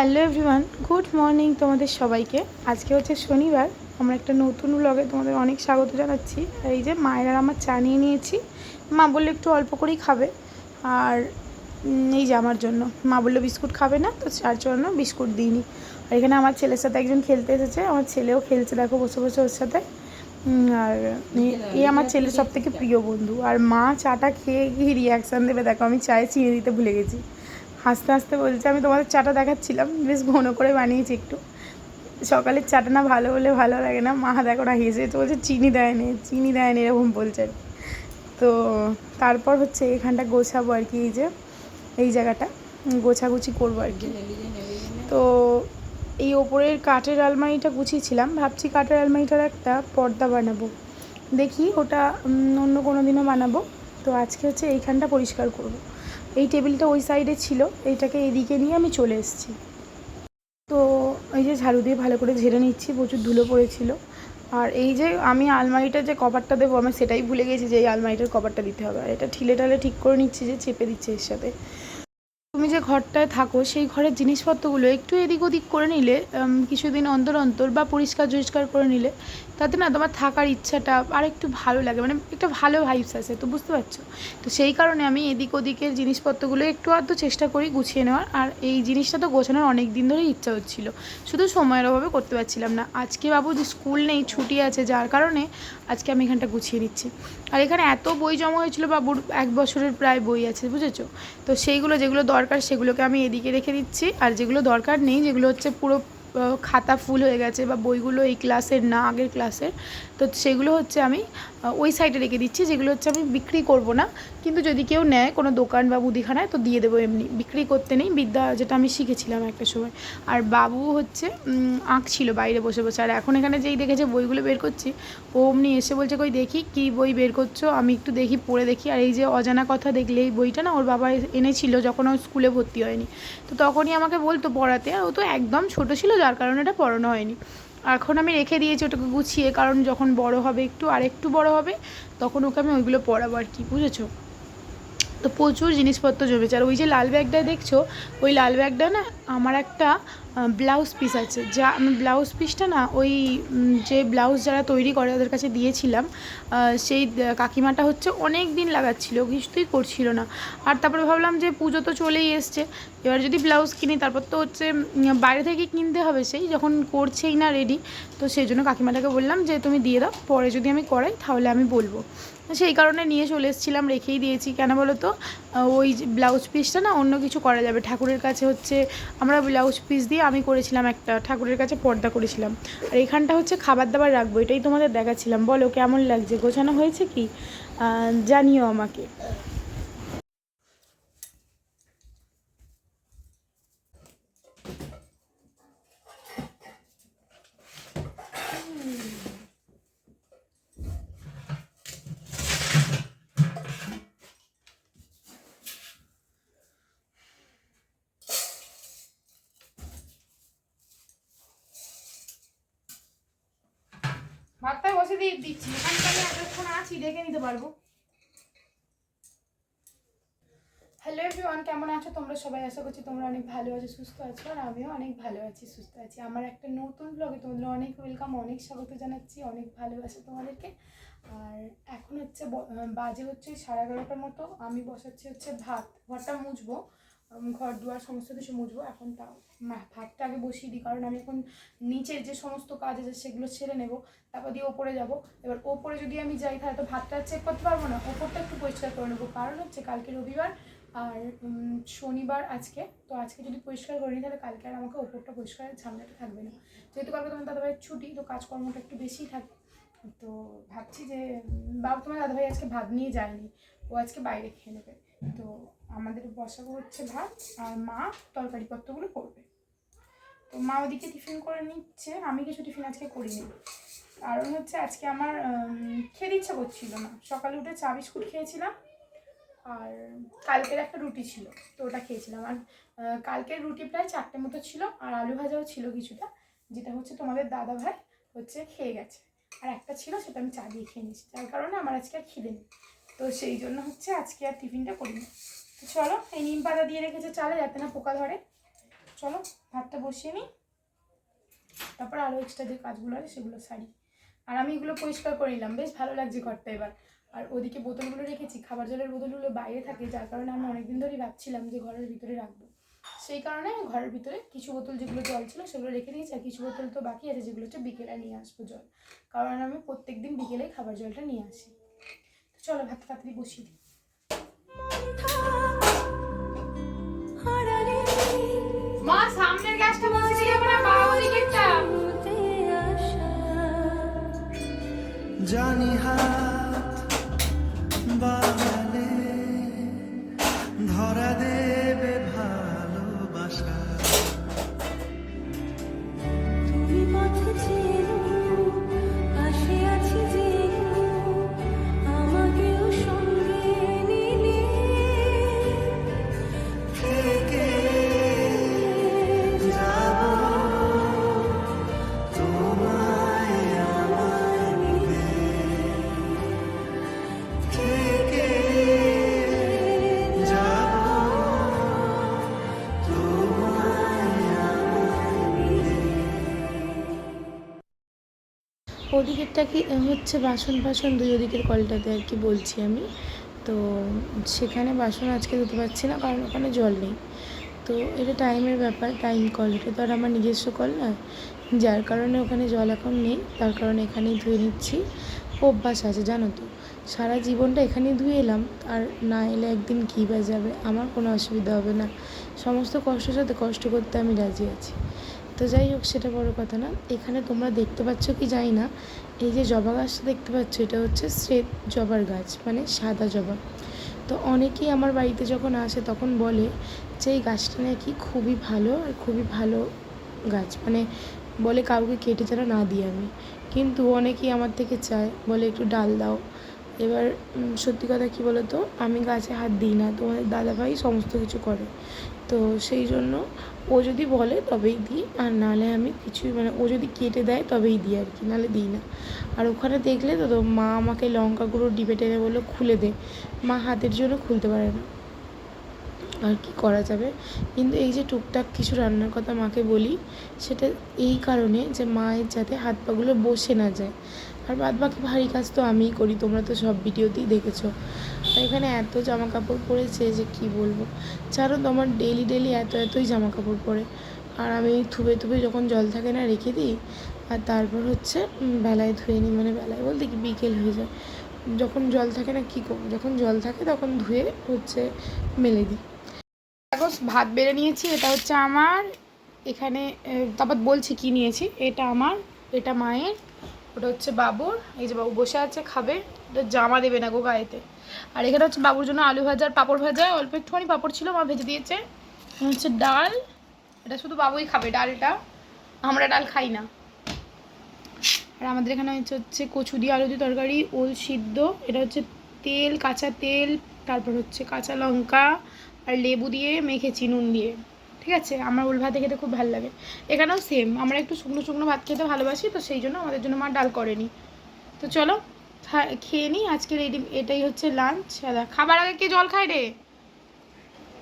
Hello everyone, good morning তোমাদের সবাইকে। আজকে হচ্ছে শনিবার। আমরা একটা নতুন ব্লগে তোমাদের অনেক স্বাগত জানাচ্ছি। এই যে মায়ের আর আমার চা নিয়ে নিয়েছি। মা বললো একটু অল্প করেই খাবে, আর এই যে আমার জন্য মা বললো বিস্কুট খাবে না, তো চার জন্য বিস্কুট দিইনি। আর এখানে আমার ছেলের সাথে একজন খেলতে এসেছে, আমার ছেলেও খেলছে, দেখো বসে বসে ওর সাথে। আর এই আমার ছেলের সব থেকে প্রিয় বন্ধু। আর মা চাটা খেয়ে গিয়ে রিয়াকশান দেবে, দেখো আমি চায়ে চিনি দিতে ভুলে গেছি। হাসতে হাসতে বলছে আমি তোমাদের চাটা দেখাচ্ছিলাম, বেশ ঘন করে বানিয়েছি একটু। সকালের চাটা না ভালো হলে ভালো লাগে না। মা দেখো না হেসে তো বলছে চিনি দেয়নি এরকম বলছে। তো তারপর হচ্ছে এখানটা গোছাবো আর কি, এই যে এই জায়গাটা গোছাগুছি করবো আর কি। তো এই ওপরের কাঠের আলমারিটা গুছিয়েছিলাম, ভাবছি কাঠের আলমারিটার একটা পর্দা বানাবো, দেখি ওটা অন্য কোনো দিনও বানাবো। তো আজকে হচ্ছে এইখানটা পরিষ্কার করব। এই টেবিলটা ওই সাইডে ছিল, এইটাকে এদিকে নিয়ে আমি চলে এসেছি। তো এই যে ঝাড়ু দিয়ে ভালো করে ঝেড়ে নিচ্ছি, প্রচুর ধুলো পড়েছিল। আর এই যে আমি আলমারিটা যে কভারটা দেবো, আমি সেটাই ভুলে গেছি যে এই আলমারিটার কভারটা দিতে হবে। আর এটা ঠিলে টালে ঠিক করে নিচ্ছি, যে চেপে দিচ্ছে এর সাথে। তুমি যে ঘরটায় থাকো সেই ঘরের জিনিসপত্রগুলো একটু এদিক ওদিক করে নিলে, কিছুদিন অন্তর অন্তর বা পরিষ্কার করে নিলে, তাতে না তোমার থাকার ইচ্ছাটা আর একটু ভালো লাগে, মানে একটা ভালো ভাইবস আসে, তো বুঝতে পারছো। তো সেই কারণে আমি এদিক ওদিকের জিনিসপত্রগুলো একটু আধটু চেষ্টা করি গুছিয়ে নেওয়ার। আর এই জিনিসটা তো গোছানোর অনেক দিন ধরেই ইচ্ছা হচ্ছিলো, শুধু সময়ের অভাবে করতে পারছিলাম না। আজকে বাবু স্কুল নেই, ছুটি আছে, যার কারণে আজকে আমি এখানটা গুছিয়ে নিচ্ছি। আর এখানে এত বই জমা হয়েছিল, বাবুর 1 বছরের প্রায় বই আছে, বুঝেছো। তো সেইগুলো যেগুলো দরকার সেগুলোকে আমি এদিকে রেখে দিচ্ছি, আর যেগুলো দরকার নেই, যেগুলো হচ্ছে পুরো খাতা ফুল হয়ে গেছে বা বইগুলো এই ক্লাসের না আগের ক্লাসের, তো সেগুলো হচ্ছে আমি ওই সাইডে রেখে দিচ্ছি। যেগুলো হচ্ছে আমি বিক্রি করব না, কিন্তু যদি কেউ নেয় কোনো দোকান বা মুদিখানায়, তো দিয়ে দেবো। এমনি বিক্রি করতে নেই, বিদ্যা যেটা আমি শিখেছিলাম একটা সময়। আর বাবু হচ্ছে আঁকছিল বাইরে বসে বসে, আর এখন এখানে যেই দেখেছে বইগুলো বের করছি, ও অমনি এসে বলছে কই দেখি কী বই বের করছো। আমি একটু দেখি, পড়ে দেখি। আর এই যে অজানা কথা দেখলে, এই বইটা না ওর বাবা এনেছিল যখন ও স্কুলে ভর্তি হয়নি, তো তখনই আমাকে বলতো পড়াতে। আর ও তো একদম ছোটো ছিল, যার কারণে এটা পড়ানো হয়নি। এখন আমি রেখে দিয়েছি ওটাকে গুছিয়ে, কারণ যখন বড় হবে, আর একটু বড় হবে, তখন ওকে আমি ওইগুলো পড়াবো আর কি, বুঝেছো। তো প্রচুর জিনিসপত্র জমেছে। আর ওই যে লাল ব্যাগটা দেখছো, ওই লাল ব্যাগটা না আমার একটা ব্লাউজ পিস আছে, যা আমি ব্লাউজ পিসটা না ওই যে ব্লাউজ যারা তৈরি করে ওদের কাছে দিয়েছিলাম। সেই কাকিমাটা হচ্ছে অনেক দিন লাগাচ্ছিলো, কিছুতেই করছিল না। আর তারপরে ভাবলাম যে পুজো তো চলেই এসছে, এবার যদি ব্লাউজ কিনি, তারপর তো হচ্ছে বাইরে থেকে কিনতে হবে, সেই যখন করছেই না রেডি। তো সেই জন্য কাকিমাটাকে বললাম যে তুমি দিয়ে দাও, পরে যদি আমি করাই তাহলে আমি বলবো। সেই কারণে নিয়ে চলে এসেছিলাম, রেখেই দিয়েছি। কেন বলো তো, ওই ব্লাউজ পিসটা না অন্য কিছু করা যাবে। ঠাকুরের কাছে হচ্ছে আমরা ব্লাউজ পিস দিয়ে আমি করেছিলাম একটা, ঠাকুরের কাছে পর্দা করেছিলাম। আর এখানটা হচ্ছে খাবার দাবার রাখবো, এটাই তোমাদের দেখাচ্ছিলাম। বলো কেমন লাগছে, গোছানো হয়েছে কি, জানিও আমাকে। ভাতটা বসে দিয়ে দিচ্ছি, এখানটা আমি এতক্ষণ আছি, দেখে নিতে পারবো। হ্যালো এভরিওয়ান, কেমন আছো তোমরা সবাই? আশা করছি তোমরা অনেক ভালো আছো, সুস্থ আছো। আর আমিও অনেক ভালো আছি, সুস্থ আছি। আমার একটা নতুন ব্লগে তোমাদের অনেক ওয়েলকাম, অনেক স্বাগত জানাচ্ছি, অনেক ভালোবাসা তোমাদেরকে। আর এখন হচ্ছে বাজে হচ্ছে 11:30টার মতো। আমি বসাচ্ছি হচ্ছে ভাত, ঘরটা মুছবো, ঘর দুয়ার সমস্ত কিছু মুছবো। এখন তাও ভাতটা আগে বসিয়ে দিই, কারণ আমি এখন নিচের যে সমস্ত কাজ আছে সেগুলো ছেড়ে নেবো, তারপর দিয়ে ওপরে যাবো। এবার ওপরে যদি আমি যাই তাহলে তো ভাতটা চেক করতে পারবো না, ওপরটা একটু পরিষ্কার করে নেবো। কারণ হচ্ছে কালকে রবিবার আর শনিবার আজকে, তো আজকে যদি পরিষ্কার করে নিই তাহলে কালকে আর আমাকে ওপরটা পরিষ্কারের ঝামেলাটা থাকবে না। যেহেতু কালকে তোমার দাদাভাইয়ের ছুটি, তো কাজকর্মটা একটু বেশিই থাকে। তো ভাবছি যে বাবু তোমার দাদাভাই আজকে ভাত নিয়ে যায়নি, ও আজকে বাইরে খেয়ে নেবে। তো আমাদের বসাবো হচ্ছে ভাত, আর মা তরকারিপত্রগুলো করবে। তো মা ওদিকে টিফিন করে নিচ্ছে, আমি কিছু টিফিন আজকে করিনি। কারণ হচ্ছে আজকে আমার খেতে ইচ্ছা করছিল না। সকালে উঠে চা বিস্কুট খেয়েছিলাম, আর কালকের একটা রুটি ছিল, তো ওটা খেয়েছিলাম। আর কালকের রুটি প্রায় 4টে মতো ছিল, আর আলু ভাজাও ছিল কিছুটা, যেটা হচ্ছে তোমাদের দাদাভাই হচ্ছে খেয়ে গেছে। আর একটা ছিল, সেটা আমি চা দিয়ে খেয়ে নিয়েছি, যার কারণে আমার আজকে আর খিদে নেই। তো সেই জন্য হচ্ছে আজকে আর টিফিনটা করিনি। তো চলো, এই নিম পাতা দিয়ে রেখেছে চালে, যাতে না পোকা ধরে। চলো ভাতটা বসিয়ে নিই, তারপর আরও এক্সট্রা যে কাজগুলো আছে সেগুলো সারি। আর আমি এগুলো পরিষ্কার করে নিলাম, বেশ ভালো লাগছে ঘরটা এবার। আর ওদিকে বোতলগুলো রেখেছি, খাবার জলের বোতলগুলো বাইরে থাকে, যার কারণে আমি অনেকদিন ধরেই ভাবছিলাম যে ঘরের ভিতরে রাখবো। সেই কারণে ঘরের ভিতরে কিছু বোতল যেগুলো জল ছিল সেগুলো রেখে দিয়েছি, আর কিছু বোতল তো বাকি আছে যেগুলো হচ্ছে বিকেলে নিয়ে আসবো জল, কারণ আমি প্রত্যেকদিন বিকেলে খাবার জলটা নিয়ে আসি। তো চলো ভাত তাড়াতাড়ি বসিয়ে দিই। মা সামনের গ্যাসটা বসিয়ে দিলে না, বাবা দিকেরটা জানি হাত বাড়ালে ধরা দেবে ভালোবাসা। তুমি পথে চেনো, পাশে আছি যেনো, আমাকেও সঙ্গে নিলে থেকে যাব তোমায় আমার নিবে, থেকে যাব তোমায় আমার নিবে। ওদিকেরটা কি হচ্ছে বাসন ফাসন দুই ওদিকের কলটাতে আর কি বলছি আমি। তো সেখানে বাসন আজকে ধুতে পারছি না, কারণ ওখানে জল নেই। তো এটা টাইমের ব্যাপার, টাইম কল, এটা তো আর আমার নিজস্ব কল না, যার কারণে ওখানে জল এখন নেই, তার কারণে এখানেই ধুয়ে নিচ্ছি। অভ্যাস আছে জানো তো, সারা জীবনটা এখানেই ধুয়ে এলাম, আর না এলে একদিন কী বাজাবে, আমার কোনো অসুবিধা হবে না, সমস্ত কষ্টের সাথে কষ্ট করতে আমি রাজি আছি। তো যাই হোক, সেটা বড় কথা না। এখানে তোমরা দেখতে পাচ্ছ কি জানি না, এই যে জবা গাছটা দেখতে পাচ্ছ, এটা হচ্ছে শ্বেত জবার গাছ, মানে সাদা জবা। তো অনেকেই আমার বাড়িতে যখন আসে তখন বলে যে এই গাছটা নাকি খুবই ভালো, আর খুবই ভালো গাছ, মানে বলে কাউকে কেটে যেন না দিই আমি। কিন্তু অনেকেই আমার থেকে চায়, বলে একটু ডাল দাও। এবার সত্যি কথা কী বলো তো, আমি গাছে হাত দিই না, তোমাদের দাদাভাই সমস্ত কিছু করে। তো সেই জন্য ও যদি বলে তবেই দিই, আর নাহলে আমি কিছুই, মানে ও যদি কেটে দেয় তবেই দিই আর কি, নাহলে দিই না। আর ওখানে দেখলে তো মা আমাকে লঙ্কা গুঁড়ো ডিবে টেনে বললো খুলে দে, মা হাতের জন্য খুলতে পারে না, আর কি করা যাবে। কিন্তু এই যে টুকটাক কিছু রান্নার কথা মাকে বলি, সেটা এই কারণে যে মায়ের যাতে হাত পাগুলো বসে না যায়। আর বাদ বাকি ভারী কাজ তো আমিই করি, তোমরা তো সব ভিডিওতেই দেখেছো। আর এখানে এত জামা কাপড় পরেছে যে কি বলবো, জানো তো আমার ডেলি এতই জামা কাপড় পরে। আর আমি থুবে যখন জল থাকে না রেখে দিই, আর তারপর হচ্ছে বেলায় ধুয়ে নিই, মানে বেলায় বলতে কি বিকেল হয়ে যায়, যখন জল থাকে না কী করবো, যখন জল থাকে তখন ধুয়ে হচ্ছে মেলে দিই। দেখো ভাত বেড়ে নিয়েছি, এটা হচ্ছে আমার, এখানে তারপর বলছি কি নিয়েছি, এটা আমার, এটা মায়ের, ওটা হচ্ছে বাবুর, এই যে বাবু বসে আছে খাবে, এটা জামা দেবে না গো গায়েতে। আর এখানে হচ্ছে বাবুর জন্য আলু ভাজা আর পাঁপড় ভাজা, অল্প একটুখানি পাঁপড় ছিল মা ভেজে দিয়েছে। হচ্ছে ডাল, এটা শুধু বাবুই খাবে ডালটা, আমরা ডাল খাই না। আর আমাদের এখানে হচ্ছে কচু দিয়ে আলু দিয়ে তরকারি, ওল সিদ্ধ, এটা হচ্ছে তেল, কাঁচা তেল, তারপর হচ্ছে কাঁচা লঙ্কা আর লেবু দিয়ে মেখেছি নুন দিয়ে। ঠিক আছে, আমার ওল ভাতে খেতে খুব ভালো লাগে। এখানেও সেম, আমরা একটু শুকনো ভাত খেতে ভালোবাসি, তো সেই জন্য আমাদের জন্য মা ডাল করেনি। তো চলো খেয়ে নিই আজকের এটাই হচ্ছে লাঞ্চ। খাবার আগে কে জল খায় রে,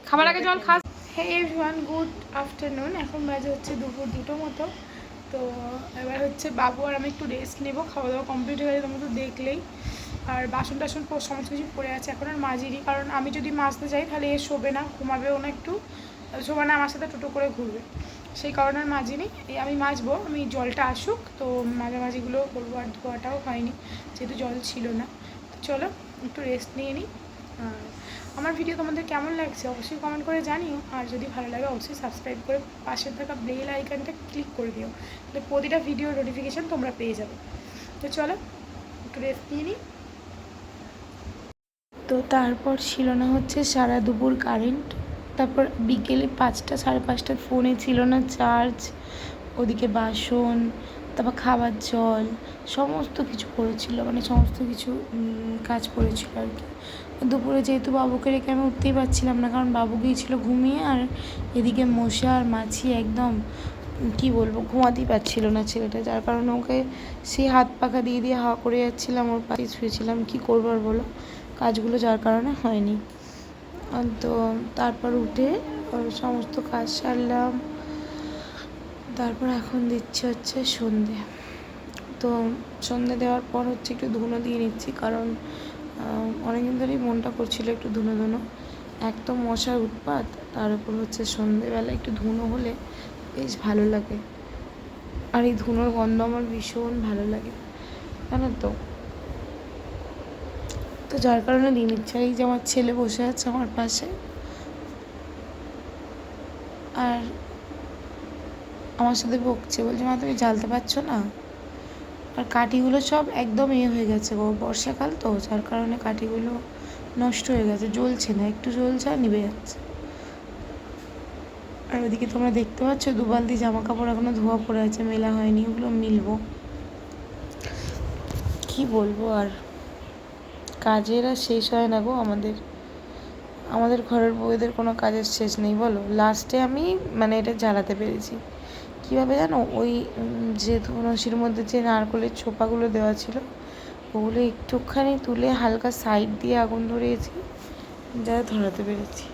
খাবার আগে জল খাস। Hey everyone, good afternoon. এখন বাজে হচ্ছে দুপুর 2টো মতো। তো এবার হচ্ছে বাবু আর আমি একটু রেস্ট নেবো, খাওয়া দাওয়া কমপ্লিট হয়ে গেছে, তোমরা তো দেখলেই। আর বাসন টাসন সমস্ত কিছু পড়ে আছে, এখন আর মাজিনি, কারণ আমি যদি মাজতে যাই তাহলে এ শোবে না, ঘুমাবেও না, একটু শোবে না, আমার সাথে টোটো করে ঘুরবে, সেই কারণে আর মাজিনি। এই আমি মাজবো, আমি জলটা আসুক তো মাঝামাঝিগুলো করবো, আর ধোয়াটাও হয়নি যেহেতু জল ছিল না। তো চলো একটু রেস্ট নিয়ে নিই। আর আমার ভিডিও তোমাদের কেমন লাগছে অবশ্যই কমেন্ট করে জানিও, আর যদি ভালো লাগে অবশ্যই সাবস্ক্রাইব করে পাশে থাকা বেল আইকনটা ক্লিক করে দিও, তাহলে প্রতিটা ভিডিওর নোটিফিকেশান তোমরা পেয়ে যাবে। তো চলো একটু রেস্ট নিয়ে নিই। তো তারপর ছিল না হচ্ছে সারা দুপুর কারেন্ট, তারপর বিকেলে 5টা 5:30 ফোনে ছিল না চার্জ, ওদিকে বাসন, তারপর খাবার জল, সমস্ত কিছু পড়েছিল, মানে সমস্ত কিছু কাজ পড়েছিল আর কি। দুপুরে যেহেতু বাবুকে রেখে আমি উঠতেই পারছিলাম না, কারণ বাবু গিয়েছিল ঘুমিয়ে, আর এদিকে মশা আর মাছি একদম কি বলবো, ঘুমাতেই পারছিল না ছেলেটা, যার কারণে ওকে সেই হাত পাখা দিয়ে হাওয়া করে যাচ্ছিলাম, ওর পাশে শুয়েছিলাম, কী করবো আর বলো, কাজগুলো যার কারণে হয়নি। তো তারপর উঠে সমস্ত কাজ সারলাম, তারপর এখন দিচ্ছে হচ্ছে সন্ধে। তো সন্ধে দেওয়ার পর হচ্ছে একটু ধুনো দিয়ে নিচ্ছি, কারণ অনেকদিন ধরেই মনটা করছিল একটু ধুনো ধুনো। এক তো মশার উৎপাত, তার উপর হচ্ছে সন্ধেবেলা একটু ধুনো হলে বেশ ভালো লাগে। আর এই ধুনোর গন্ধ আমার ভীষণ ভালো লাগে, জানো তো। তো যার কারণে দিয়ে নিচ্ছে। আর এই যে আমার ছেলে বসে আছে আমার পাশে, আর আমার সাথে বকছে, বলছে মা তুমি জ্বালতে পারছো না। আর কাঠিগুলো সব একদম হয়ে গেছে গো, বর্ষাকাল তো, যার কারণে কাঠিগুলো নষ্ট হয়ে গেছে, জ্বলছে না, একটু জ্বলছে আর নিভে যাচ্ছে। আর ওদিকে তোমরা দেখতে পাচ্ছ 2 বালতি জামা কাপড় এখনো ধোয়া পড়ে আছে, মেলা হয়নি, ওগুলো মিলবো। কি বলবো আর, কাজের আর শেষ হয় না গো আমাদের ঘরের বউদের কোনো কাজের শেষ নেই বলো। লাস্টে আমি মানে এটা জ্বালাতে পেরেছি কীভাবে জানো, ওই যে ধুনুশির মধ্যে যে নারকেলের ছোপাগুলো দেওয়া ছিল, ওগুলো একটুখানি তুলে হালকা সাইড দিয়ে আগুন ধরিয়েছি, যা ধরাতে পেরেছি।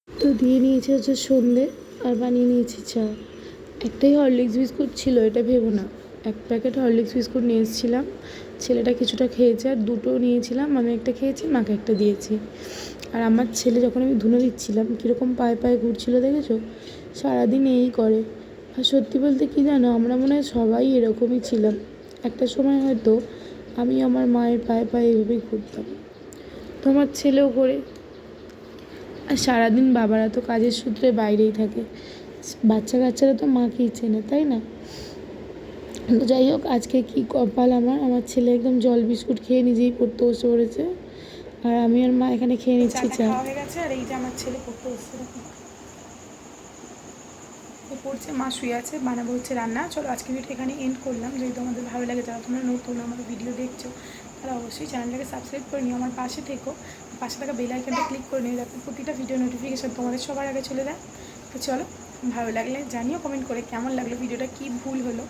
তো দিয়ে নিয়েছে হচ্ছে সন্ধে, আর বানিয়ে নিয়েছি চা। একটাই হরলিক্স বিস্কুট ছিল, এটা ভেবো না, 1 প্যাকেট হরলিক্স বিস্কুট নিয়ে এসেছিলাম। ছেলেটা কিছুটা খেয়েছে, আর 2টো নিয়েছিলাম, আমি একটা খেয়েছি, মাকে একটা দিয়েছি। আর আমার ছেলে যখন আমি ধুনো দিচ্ছিলাম কীরকম পায়ে পায়ে ঘুরছিল দেখেছো, সারাদিন এই করে। আর সত্যি বলতে কি জানো, আমরা মনে হয় সবাই এরকমই ছিলাম। একটা সময় হয়তো আমি আমার মায়ের পায়ে পায়ে এভাবেই ঘুরতাম, তোমার ছেলেও করে। আর সারাদিন বাবারা তো কাজের সূত্রে বাইরেই থাকে, বাচ্চারা তো মাকেই চেনে, তাই না? তো যাই হোক, আজকে কি কপাল আমার ছেলে একদম জল বিস্কুট খেয়ে নিজেই পড়তে বসে পড়েছে, আর আমি আর মা এখানে খেয়ে নিচ্ছি চা। হয়ে গেছে, আর এই যে আমার ছেলে পড়তে বসছে, ও পড়ছে, মা শুয়ে আছে, বানাবো হচ্ছে রান্না। চলো আজকে ভিডিও এখানে এন্ড করলাম। যদি তোমাদের ভালো লাগে, যারা তোমরা নতুন আমার ভিডিও দেখছো, তারা অবশ্যই চ্যানেলটাকে সাবস্ক্রাইব করে নিও, আমার পাশে থেকো, পাশে থাকা বেল আইকনটা ক্লিক করে নিও, যাতে প্রতিটা ভিডিও নোটিফিকেশান তোমাদের সবার আগে চলে যায়। তো চলো, ভালো লাগলে জানিও কমেন্ট করে কেমন লাগলো ভিডিওটা, কী ভুল হলো।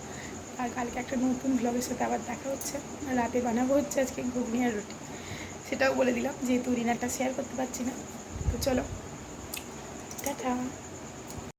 আর কালকে একটা নতুন ব্লগের সাথে আবার দেখা হচ্ছে। রাতে বানাবো হচ্ছে আজকে ঘুগনি আর রুটি, সেটাও বলে দিলাম, যেহেতু ডিনারটা শেয়ার করতে পারছি না। তো চলো, টাটা।